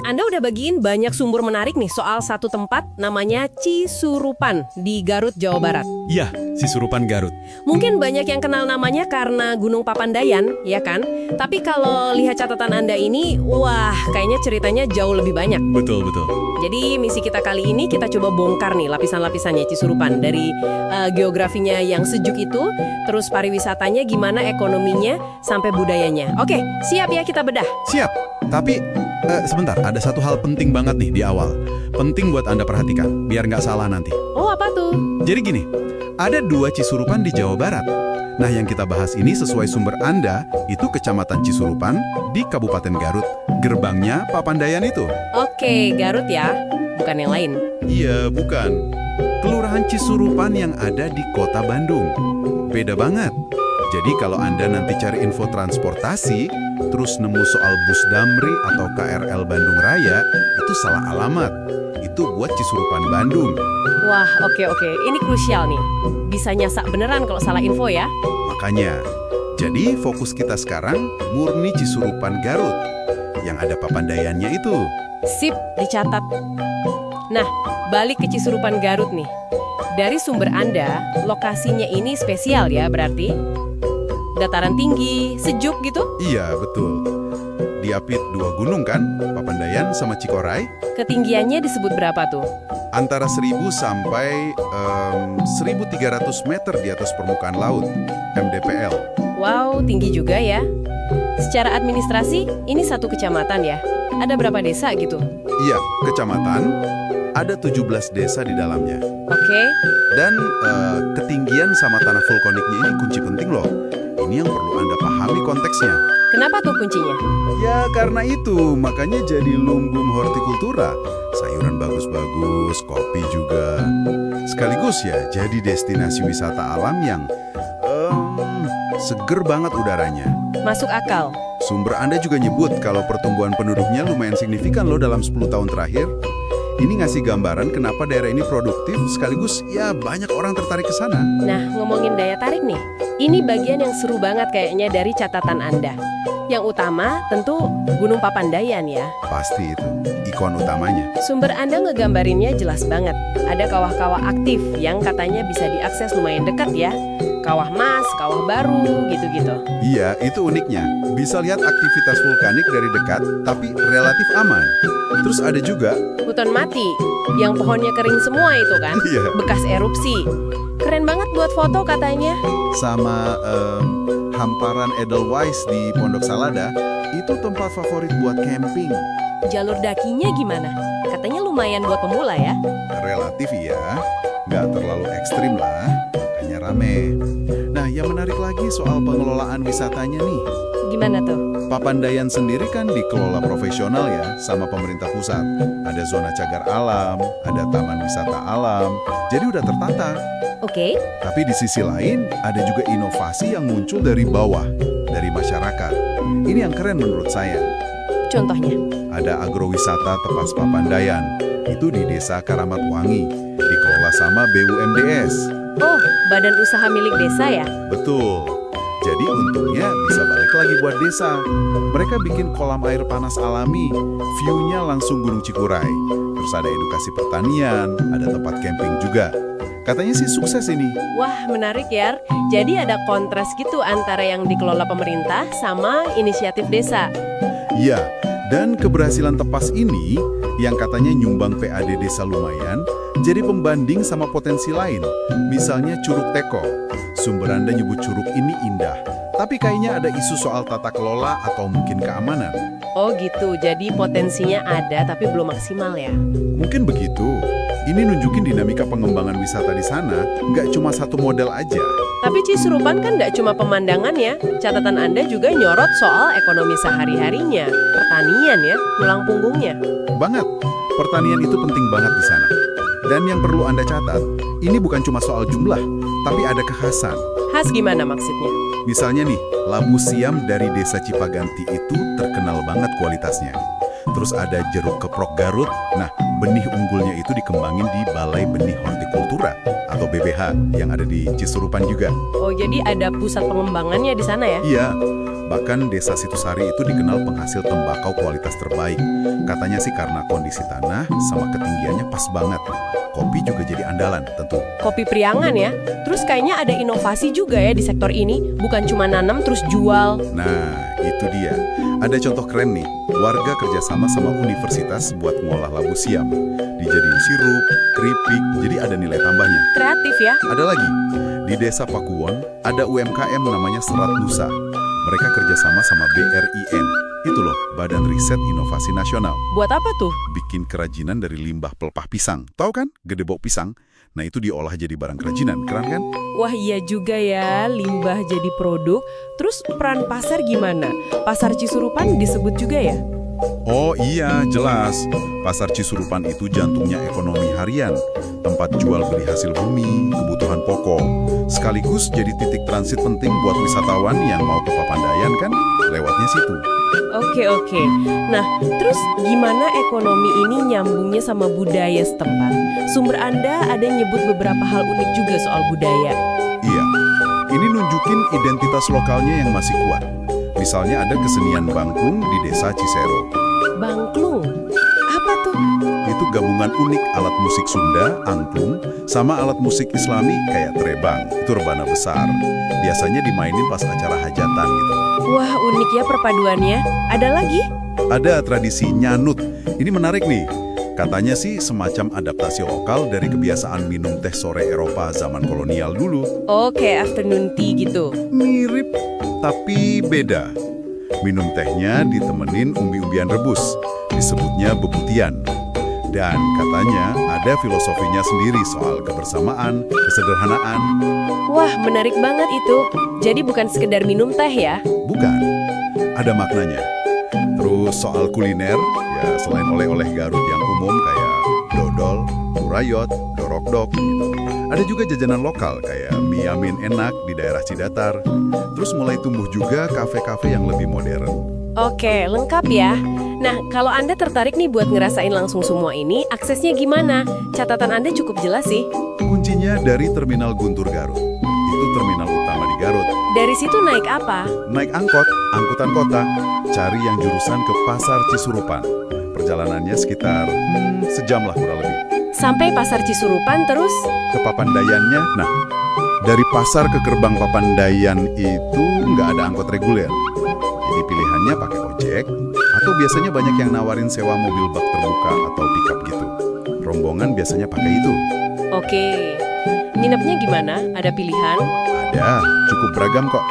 Anda udah bagiin banyak sumber menarik nih soal satu tempat namanya Cisurupan di Garut, Jawa Barat. Iya, Cisurupan Garut. Mungkin banyak yang kenal namanya karena Gunung Papandayan, ya kan? Tapi kalau lihat catatan Anda ini, wah, kayaknya ceritanya jauh lebih banyak. Betul. Jadi misi kita kali ini kita coba bongkar nih lapisan-lapisannya Cisurupan. Dari geografinya yang sejuk itu, terus pariwisatanya gimana, ekonominya, sampai budayanya. Oke, siap ya kita bedah? Siap. Tapi, sebentar, ada satu hal penting banget nih di awal. Penting buat Anda perhatikan, biar nggak salah nanti. Oh, apa tuh? Jadi gini, ada 2 Cisurupan di Jawa Barat. Nah, yang kita bahas ini sesuai sumber Anda, itu Kecamatan Cisurupan di Kabupaten Garut. Gerbangnya Papandayan itu. Oke, Garut ya, bukan yang lain. Iya, bukan. Kelurahan Cisurupan yang ada di Kota Bandung. Beda banget. Jadi kalau Anda nanti cari info transportasi, terus nemu soal bus Damri atau KRL Bandung Raya, itu salah alamat. Itu buat Cisurupan Bandung. Wah, oke. Ini krusial nih. Bisa nyasak beneran kalau salah info ya. Makanya, jadi fokus kita sekarang murni Cisurupan Garut. Yang ada Papandayannya itu. Sip, dicatat. Nah, balik ke Cisurupan Garut nih. Dari sumber Anda, lokasinya ini spesial ya berarti? Dataran tinggi, sejuk gitu? Iya, betul. Diapit 2 gunung kan, Papandayan sama Cikoray. Ketinggiannya disebut berapa tuh? Antara 1000 sampai 1300 meter di atas permukaan laut, MDPL. Wow, tinggi juga ya. Secara administrasi, ini satu kecamatan ya? Ada berapa desa gitu? Iya, kecamatan, ada 17 desa di dalamnya. Oke. Dan ketinggian sama tanah vulkaniknya ini kunci penting loh. Ini yang perlu Anda pahami konteksnya. Kenapa tuh kuncinya? Ya karena itu, makanya jadi lumbung hortikultura. Sayuran bagus-bagus, kopi juga. Sekaligus ya jadi destinasi wisata alam yang seger banget udaranya. Masuk akal. Sumber Anda juga nyebut kalau pertumbuhan penduduknya lumayan signifikan loh dalam 10 tahun terakhir. Ini ngasih gambaran kenapa daerah ini produktif, sekaligus ya banyak orang tertarik ke sana. Nah, ngomongin daya tarik nih. Ini bagian yang seru banget kayaknya dari catatan Anda. Yang utama tentu Gunung Papandayan ya. Pasti itu, ikon utamanya. Sumber Anda ngegambarinnya jelas banget. Ada kawah-kawah aktif yang katanya bisa diakses lumayan dekat ya. Kawah Mas, kawah baru, gitu-gitu. Iya, itu uniknya. Bisa lihat aktivitas vulkanik dari dekat, tapi relatif aman. Terus ada juga Hutan mati, yang pohonnya kering semua itu kan? Iya. Bekas erupsi. Keren banget buat foto katanya. sama hamparan Edelweiss di Pondok Salada, itu tempat favorit buat camping. Jalur dakinya gimana? Katanya lumayan buat pemula ya. Relatif ya, nggak terlalu ekstrim lah, makanya rame. Nah, yang menarik lagi soal pengelolaan wisatanya nih. Gimana tuh? Papandayan sendiri kan dikelola profesional ya, sama pemerintah pusat. Ada zona cagar alam, ada taman wisata alam, jadi udah tertata. Oke. Tapi di sisi lain, ada juga inovasi yang muncul dari bawah, dari masyarakat. Ini yang keren menurut saya. Contohnya? Ada agrowisata Tepas Papandayan, itu di Desa Karamatwangi, dikelola sama BUMDes. Oh, badan usaha milik desa ya? Betul. Jadi untungnya bisa balik lagi buat desa. Mereka bikin kolam air panas alami, view-nya langsung Gunung Cikuray. Terus ada edukasi pertanian, ada tempat camping juga. Katanya sih sukses ini. Wah, menarik ya. Jadi ada kontras gitu antara yang dikelola pemerintah sama inisiatif desa. Iya, dan keberhasilan Tepas ini yang katanya nyumbang PAD desa lumayan, jadi pembanding sama potensi lain. Misalnya Curug Teko. Sumber Anda nyebut curug ini indah, tapi kayaknya ada isu soal tata kelola atau mungkin keamanan. Oh gitu, jadi potensinya ada tapi belum maksimal ya? Mungkin begitu. Ini nunjukin dinamika pengembangan wisata di sana, nggak cuma satu model aja. Tapi Cisurupan kan nggak cuma pemandangan ya. Catatan Anda juga nyorot soal ekonomi sehari-harinya. Pertanian ya, tulang punggungnya. Banget, pertanian itu penting banget di sana. Dan yang perlu Anda catat, ini bukan cuma soal jumlah, tapi ada kekhasan. Khas gimana maksudnya? Misalnya nih, labu siam dari desa Cipaganti itu terkenal banget kualitasnya. Terus ada jeruk keprok Garut. Nah, benih unggulnya itu dikembangin di Balai Benih Hortikultura atau BBH yang ada di Cisurupan juga. Oh, jadi ada pusat pengembangannya di sana ya? Iya, Bahkan desa Situsari itu dikenal penghasil tembakau kualitas terbaik. Katanya sih karena kondisi tanah sama ketinggiannya pas banget. Kopi juga jadi andalan tentu. Kopi Priangan ya. Terus kayaknya ada inovasi juga ya di sektor ini. Bukan cuma nanam terus jual. Nah, itu dia. Ada contoh keren nih. Warga kerjasama sama universitas buat ngolah labu siam. Dijadiin sirup, keripik, jadi ada nilai tambahnya. Kreatif ya. Ada lagi, di desa Pakuwon ada UMKM namanya Serat Nusa. Mereka kerjasama sama BRIN. Itu loh, Badan Riset Inovasi Nasional. Buat apa tuh? Bikin kerajinan dari limbah pelepah pisang. Tahu kan? Gedebok pisang. Nah itu diolah jadi barang kerajinan. Keren kan? Wah iya juga ya, limbah jadi produk. Terus peran pasar gimana? Pasar Cisurupan disebut juga ya? Oh iya, jelas. Pasar Cisurupan itu jantungnya ekonomi harian. Tempat jual beli hasil bumi, kebutuhan pokok. Sekaligus jadi titik transit penting buat wisatawan yang mau ke Papandayan kan? Lewatnya situ. Oke. Nah, terus gimana ekonomi ini nyambungnya sama budaya setempat? Sumber Anda ada nyebut beberapa hal unik juga soal budaya. Iya, ini nunjukin identitas lokalnya yang masih kuat. Misalnya ada kesenian bangklung di desa Cisero. Bangklung? Apa tuh? Itu gabungan unik alat musik Sunda, angklung, sama alat musik Islami kayak trebang. Itu rebana besar. Biasanya dimainin pas acara hajatan gitu. Wah, unik ya perpaduannya. Ada lagi? Ada tradisi nyanut. Ini menarik nih. Katanya sih semacam adaptasi lokal dari kebiasaan minum teh sore Eropa zaman kolonial dulu. Oke, afternoon tea gitu. Mirip, tapi beda. Minum tehnya ditemenin umbi-umbian rebus. Disebutnya bebutian. Dan katanya ada filosofinya sendiri soal kebersamaan, kesederhanaan. Wah, menarik banget itu. Jadi bukan sekedar minum teh ya? Bukan, ada maknanya. Terus soal kuliner, ya selain oleh-oleh Garut yang umum kayak dodol, murayot, dorokdok gitu. Ada juga jajanan lokal kayak mie yamin enak di daerah Cidatar. Terus mulai tumbuh juga kafe-kafe yang lebih modern. Oke, lengkap ya. Nah, kalau Anda tertarik nih buat ngerasain langsung semua ini, aksesnya gimana? Catatan Anda cukup jelas sih. Kuncinya dari Terminal Guntur Garut. Itu terminal utama di Garut. Dari situ naik apa? Naik angkot, angkutan kota, cari yang jurusan ke Pasar Cisurupan. Perjalanannya sekitar sejam lah kurang lebih. Sampai Pasar Cisurupan terus? Ke Papandayannya, nah, dari pasar ke gerbang Papandayan itu nggak ada angkot reguler. Jadi pilihannya pakai ojek, atau biasanya banyak yang nawarin sewa mobil bak terbuka atau pickup gitu. Rombongan biasanya pakai itu. Oke. Nginepnya gimana? Ada pilihan? Ada, cukup beragam kok.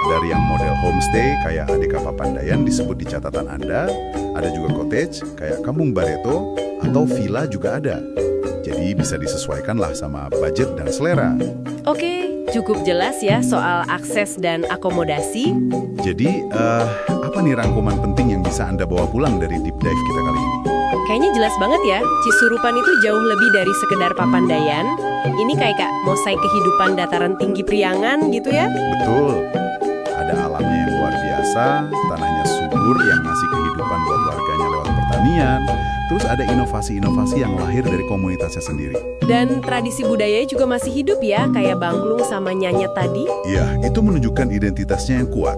Dari yang model homestay kayak ADK Papandayan disebut di catatan Anda, ada juga cottage kayak Kampung Bareto, atau villa juga ada. Jadi bisa disesuaikan lah sama budget dan selera. Oke, cukup jelas ya soal akses dan akomodasi. Jadi, apa nih rangkuman penting yang bisa Anda bawa pulang dari deep dive kita kali ini? Kayaknya jelas banget ya, Cisurupan itu jauh lebih dari sekedar Papandayan. Ini kayak mosaik kehidupan dataran tinggi Priangan gitu ya? Betul. Ada alamnya yang luar biasa, tanahnya subur yang ngasih kehidupan buat warganya lewat pertanian. Terus ada inovasi-inovasi yang lahir dari komunitasnya sendiri. Dan tradisi budayanya juga masih hidup ya, kayak bangklung sama nyanyet tadi. Iya, itu menunjukkan identitasnya yang kuat.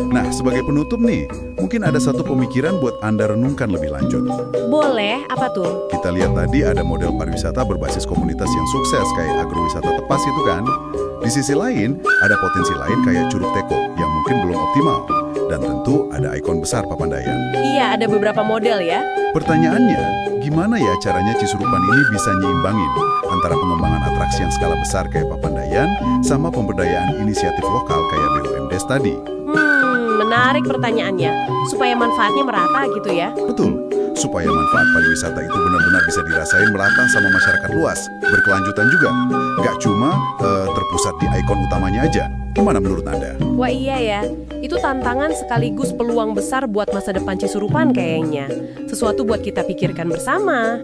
Nah, sebagai penutup nih, mungkin ada satu pemikiran buat Anda renungkan lebih lanjut. Boleh, apa tuh? Kita lihat tadi ada model pariwisata berbasis komunitas yang sukses kayak agrowisata Tepas itu kan. Di sisi lain, ada potensi lain kayak Curug Teko yang mungkin belum optimal. Dan tentu ada ikon besar Papandayan. Iya, ada beberapa model ya. Pertanyaannya, gimana ya caranya Cisurupan ini bisa nyimbangin antara pengembangan atraksi yang skala besar kayak Papandayan sama pemberdayaan inisiatif lokal kayak BUMDes tadi? Menarik pertanyaannya. Supaya manfaatnya merata gitu ya. Betul. Supaya manfaat pariwisata itu benar-benar bisa dirasain merata sama masyarakat luas, berkelanjutan juga. Nggak cuma terpusat di ikon utamanya aja. Gimana menurut Anda? Wah iya ya, itu tantangan sekaligus peluang besar buat masa depan Cisurupan kayaknya. Sesuatu buat kita pikirkan bersama.